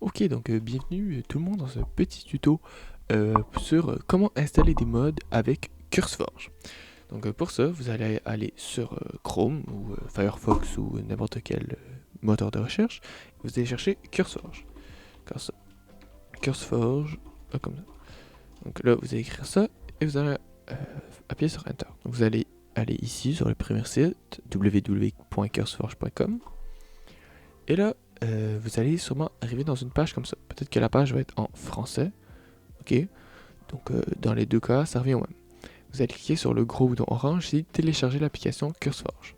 Ok, donc bienvenue tout le monde dans ce petit tuto sur comment installer des mods avec CurseForge. Donc pour ça, vous allez aller sur Chrome ou Firefox ou n'importe quel moteur de recherche. Vous allez chercher CurseForge. Curse- CurseForge, comme ça. Donc là, vous allez écrire ça et vous allez appuyer sur Enter. Donc vous allez aller ici sur le premier site www.curseforge.com et là, vous allez sûrement arriver dans une page comme ça. Peut-être que la page va être en français. Ok, donc dans les deux cas, ça revient au même. Vous allez cliquer sur le gros bouton orange ici, télécharger l'application CurseForge.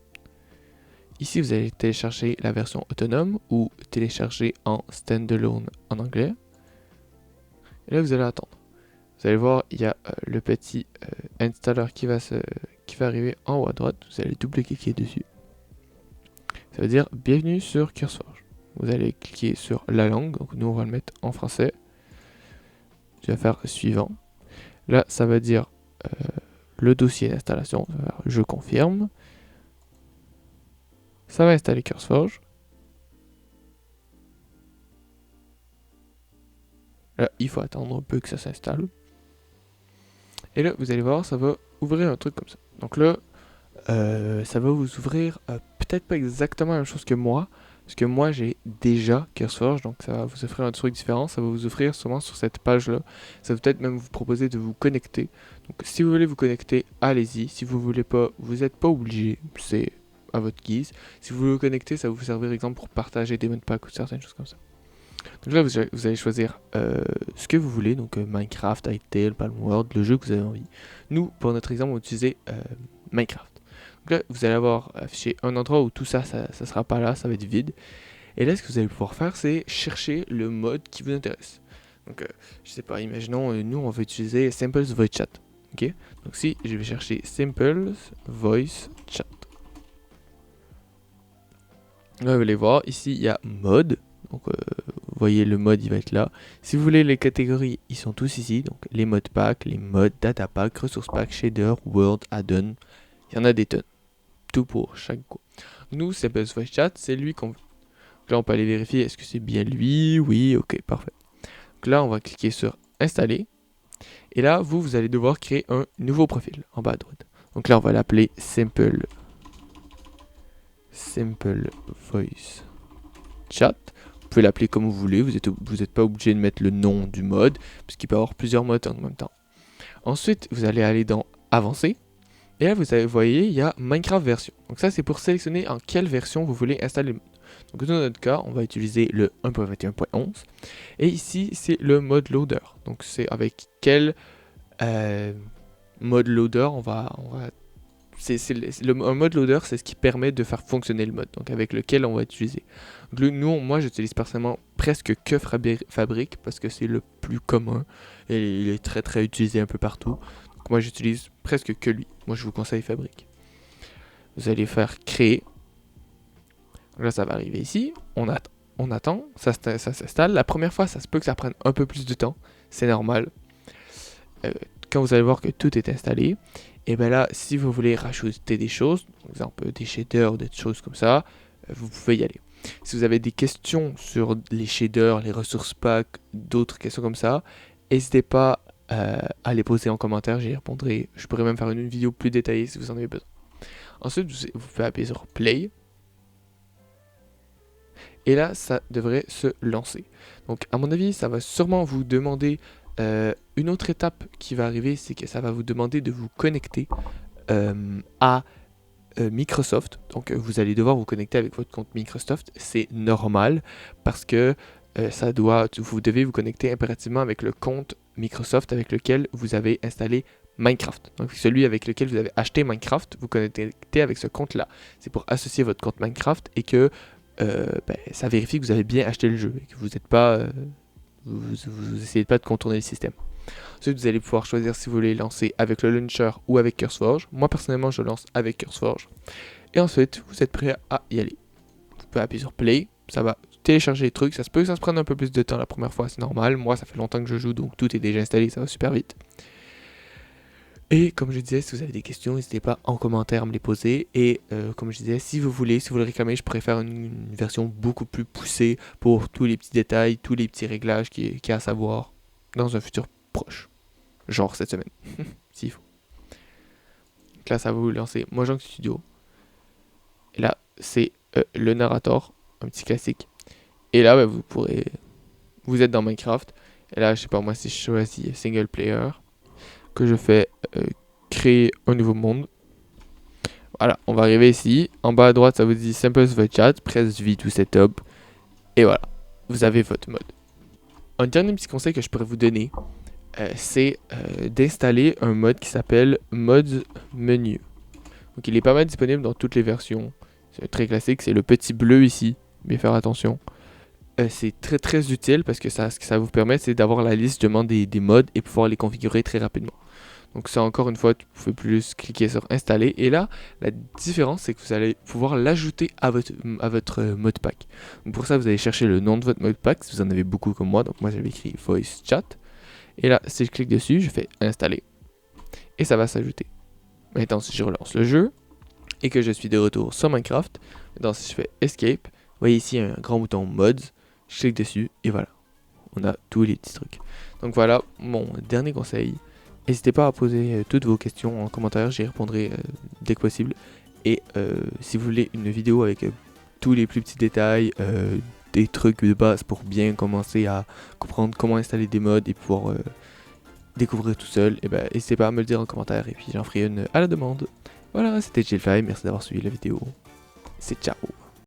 Ici, vous allez télécharger la version autonome ou télécharger en standalone en anglais. Et là, vous allez attendre. Vous allez voir, il y a le petit installer qui va arriver en haut à droite. Vous allez double-cliquer dessus. Ça veut dire bienvenue sur CurseForge. Vous allez cliquer sur la langue, donc nous on va le mettre en français. Je vais faire suivant. Là, ça va dire le dossier d'installation. Je confirme. Ça va installer CurseForge. Là, il faut attendre un peu que ça s'installe. Et là, vous allez voir, ça va ouvrir un truc comme ça. Donc là, ça va vous ouvrir peut-être pas exactement la même chose que moi. Parce que moi, j'ai déjà CurseForge, donc ça va vous offrir un truc différent. Ça va vous offrir sûrement sur cette page-là. Ça va peut-être même vous proposer de vous connecter. Donc si vous voulez vous connecter, allez-y. Si vous voulez pas, vous n'êtes pas obligé. C'est à votre guise. Si vous voulez vous connecter, ça va vous servir, exemple, pour partager des modpacks ou certaines choses comme ça. Donc là, vous allez choisir ce que vous voulez. Donc Minecraft, Hytale, Palmworld, le jeu que vous avez envie. Nous, pour notre exemple, on va utiliser Minecraft. Donc là, vous allez avoir affiché un endroit où tout ça, ça sera pas là, ça va être vide. Et là, ce que vous allez pouvoir faire, c'est chercher le mode qui vous intéresse. Donc, je sais pas, imaginons, nous, on va utiliser Simples Voice Chat. Ok. Donc, si je vais chercher Simples Voice Chat. Là, vous allez voir, ici, il y a mode. Donc, vous voyez, le mode, il va être là. Si vous voulez les catégories, ils sont tous ici. Donc, les modes pack, les modes data pack, ressources pack, shader, world, add-on. Il y en a des tonnes. Tout pour chaque coup. Nous, Simples Voice Chat, c'est lui qu'on veut. Donc là, on peut aller vérifier, est-ce que c'est bien lui? Oui, ok, parfait. Donc là, on va cliquer sur installer. Et là, vous allez devoir créer un nouveau profil en bas à droite. Donc là, on va l'appeler Simple Voice Chat. Vous pouvez l'appeler comme vous voulez, vous n'êtes pas obligé de mettre le nom du mode, parce qu'il peut y avoir plusieurs modes en même temps. Ensuite, vous allez aller dans Avancer. Et là, vous voyez, il y a Minecraft version. Donc ça, c'est pour sélectionner en quelle version vous voulez installer le mode. Donc dans notre cas, on va utiliser le 1.21.11. Et ici, c'est le mode loader. Donc c'est avec quel mode loader on va un mode loader, c'est ce qui permet de faire fonctionner le mode, donc avec lequel on va utiliser. Donc, moi, j'utilise personnellement presque que Fabric parce que c'est le plus commun et il est très très utilisé un peu partout. Donc moi, j'utilise presque que lui. Moi, je vous conseille Fabric. Vous allez faire créer. Là, ça va arriver ici. On attend, ça s'installe. La première fois, ça se peut que ça prenne un peu plus de temps. C'est normal. Quand vous allez voir que tout est installé, et bien là, si vous voulez rajouter des choses, par exemple des shaders, des choses comme ça, vous pouvez y aller. Si vous avez des questions sur les shaders, les ressources pack, d'autres questions comme ça, n'hésitez pas à les poser en commentaire, j'y répondrai. Je pourrais même faire une vidéo plus détaillée si vous en avez besoin. Ensuite, vous pouvez appuyer sur Play. Et là, ça devrait se lancer. Donc, à mon avis, ça va sûrement vous demander une autre étape qui va arriver, c'est que ça va vous demander de vous connecter à Microsoft. Donc, vous allez devoir vous connecter avec votre compte Microsoft. C'est normal parce que vous devez vous connecter impérativement avec le compte Microsoft avec lequel vous avez installé Minecraft. Donc, celui avec lequel vous avez acheté Minecraft, vous connectez avec ce compte-là. C'est pour associer votre compte Minecraft et que ça vérifie que vous avez bien acheté le jeu et que vous n'êtes pas vous essayez pas de contourner le système. Ensuite, vous allez pouvoir choisir si vous voulez lancer avec le launcher ou avec CurseForge. Moi, personnellement, je lance avec CurseForge. Et ensuite, vous êtes prêt à y aller. Vous pouvez appuyer sur Play. Ça va télécharger les trucs. Ça se peut que ça se prenne un peu plus de temps la première fois. C'est normal. Moi, ça fait longtemps que je joue, donc tout est déjà installé. Ça va super vite. Et comme je disais, si vous avez des questions, n'hésitez pas en commentaire à me les poser. Et comme je disais, si vous le réclamez, je pourrais faire une version beaucoup plus poussée pour tous les petits détails, tous les petits réglages qu'il y a à savoir dans un futur proche. Genre cette semaine, s'il faut. Donc là, ça va vous lancer Mojang Studio. Et là, c'est le narrator, un petit classique. Et là, vous êtes dans Minecraft. Et là, je sais pas, moi, si je choisis single player, que je fais créer un nouveau monde. Voilà, on va arriver ici. En bas à droite, ça vous dit Simple the chat, press V to setup. Et voilà, vous avez votre mode. Un dernier petit conseil que je pourrais vous donner, c'est d'installer un mode qui s'appelle Mods Menu. Donc il est pas mal disponible dans toutes les versions. C'est très classique, c'est le petit bleu ici. Bien faire attention. C'est très très utile parce que ce que ça vous permet, c'est d'avoir la liste justement des mods et pouvoir les configurer très rapidement. Donc ça, encore une fois, tu pouvez plus cliquer sur installer. Et là, la différence, c'est que vous allez pouvoir l'ajouter à votre modpack. Donc pour ça, vous allez chercher le nom de votre modpack, si vous en avez beaucoup comme moi. Donc moi, j'avais écrit Voice Chat. Et là, si je clique dessus, je fais installer. Et ça va s'ajouter. Maintenant, si je relance le jeu et que je suis de retour sur Minecraft, maintenant si je fais Escape, vous voyez ici un grand bouton Mods. Je clique dessus et voilà. On a tous les petits trucs. Donc voilà mon dernier conseil. N'hésitez pas à poser toutes vos questions en commentaire, j'y répondrai dès que possible. Et si vous voulez une vidéo avec tous les plus petits détails, des trucs de base pour bien commencer à comprendre comment installer des mods et pouvoir découvrir tout seul, et ben n'hésitez pas à me le dire en commentaire et puis j'en ferai une à la demande. Voilà, c'était Jillfly, merci d'avoir suivi la vidéo. C'est ciao.